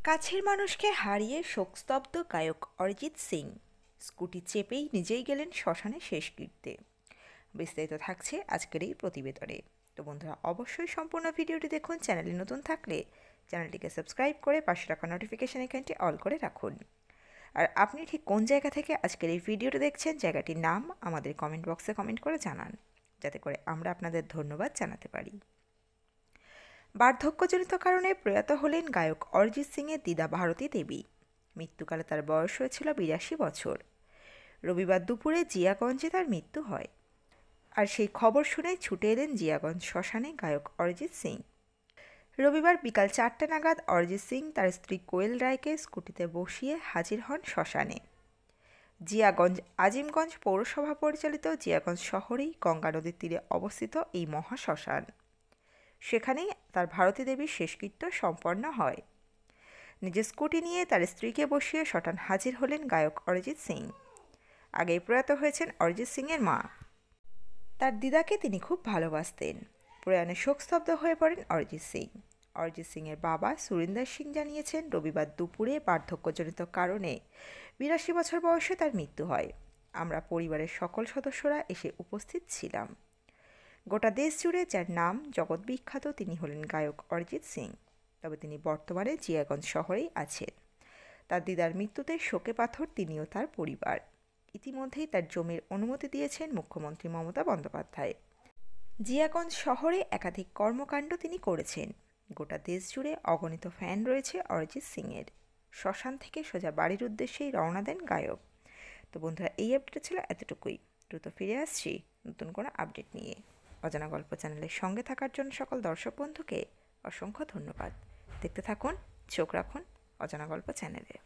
কাছের মানুষকে হারিয়ে শোকস্তব্ধ গায়ক অরিজিৎ সিং স্কুটি চেপেই নিজেই গেলেন শ্মশানে শেষকৃত্যে। বিস্তারিত থাকছে আজকের এই প্রতিবেদনে। তো বন্ধুরা, অবশ্যই সম্পূর্ণ ভিডিওটি দেখুন। চ্যানেলে নতুন থাকলে চ্যানেলটিকে সাবস্ক্রাইব করে পাশে রাখা নোটিফিকেশন আইকনটি অল করে রাখুন। আর আপনি ঠিক কোন জায়গা থেকে আজকের এই ভিডিওটি দেখছেন, জায়গাটির নাম আমাদের কমেন্ট বক্সে কমেন্ট করে জানান, যাতে করে আমরা আপনাদের ধন্যবাদ জানাতে পারি। বার্ধক্যজনিত কারণে প্রয়াত হলেন গায়ক অরিজিৎ সিংয়ের দিদা ভারতী দেবী। মৃত্যুকালে তার বয়স হয়েছিল ৮২ বছর। রবিবার দুপুরে জিয়াগঞ্জে তার মৃত্যু হয়। আর সেই খবর শুনে ছুটে এলেন জিয়াগঞ্জ শ্মশানে গায়ক অরিজিৎ সিং। রবিবার বিকাল ৪টা নাগাদ অরিজিৎ সিং তার স্ত্রী কোয়েল রায়কে স্কুটিতে বসিয়ে হাজির হন শ্মশানে। জিয়াগঞ্জ আজিমগঞ্জ পৌরসভা পরিচালিত জিয়াগঞ্জ শহরেই গঙ্গা নদীর তীরে অবস্থিত এই মহাশ্মশান। সেখানেই তার ভারতী দেবীর শেষকৃত্য সম্পন্ন হয়। নিজের স্কুটি নিয়ে তার স্ত্রীকে বসিয়ে শ্মশান হাজির হলেন গায়ক অরিজিৎ সিং। আগেই প্রয়াত হয়েছেন অরিজিৎ সিংয়ের মা। তার দিদাকে তিনি খুব ভালোবাসতেন। প্রয়াণে শোকস্তব্ধ হয়ে পড়েন অরিজিৎ সিং। অরিজিৎ সিংয়ের বাবা সুরিন্দর সিং জানিয়েছেন, রবিবার দুপুরে বার্ধক্যজনিত কারণে ৮২ বছর বয়সে তার মৃত্যু হয়। আমরা পরিবারের সকল সদস্যরা এসে উপস্থিত ছিলাম। গোটা দেশ জুড়ে যার নাম জগৎ বিখ্যাত, তিনি হলেন গায়ক অরিজিৎ সিং। তবে তিনি বর্তমানে জিয়াগঞ্জ শহরেই আছেন। তার দিদার মৃত্যুতে শোকে পাথর তিনিও তার পরিবার। ইতিমধ্যেই তার জমির অনুমতি দিয়েছেন মুখ্যমন্ত্রী মমতা বন্দ্যোপাধ্যায়। জিয়াগঞ্জ শহরে একাধিক কর্মকাণ্ড তিনি করেছেন। গোটা দেশ জুড়ে অগণিত ফ্যান রয়েছে অরিজিৎ সিংয়ের। শ্মশান থেকে সোজা বাড়ির উদ্দেশ্যেই রওনা দেন গায়ক। তো বন্ধুরা, এই আপডেট ছিল এতটুকুই। দ্রুত ফিরে আসছি নতুন কোনো আপডেট নিয়ে। অজানা গল্প চ্যানেলের সঙ্গে থাকার জন্য সকল দর্শক বন্ধুকে অসংখ্য ধন্যবাদ। দেখতে থাকুন, চোখ রাখুন অজানা গল্প চ্যানেলে।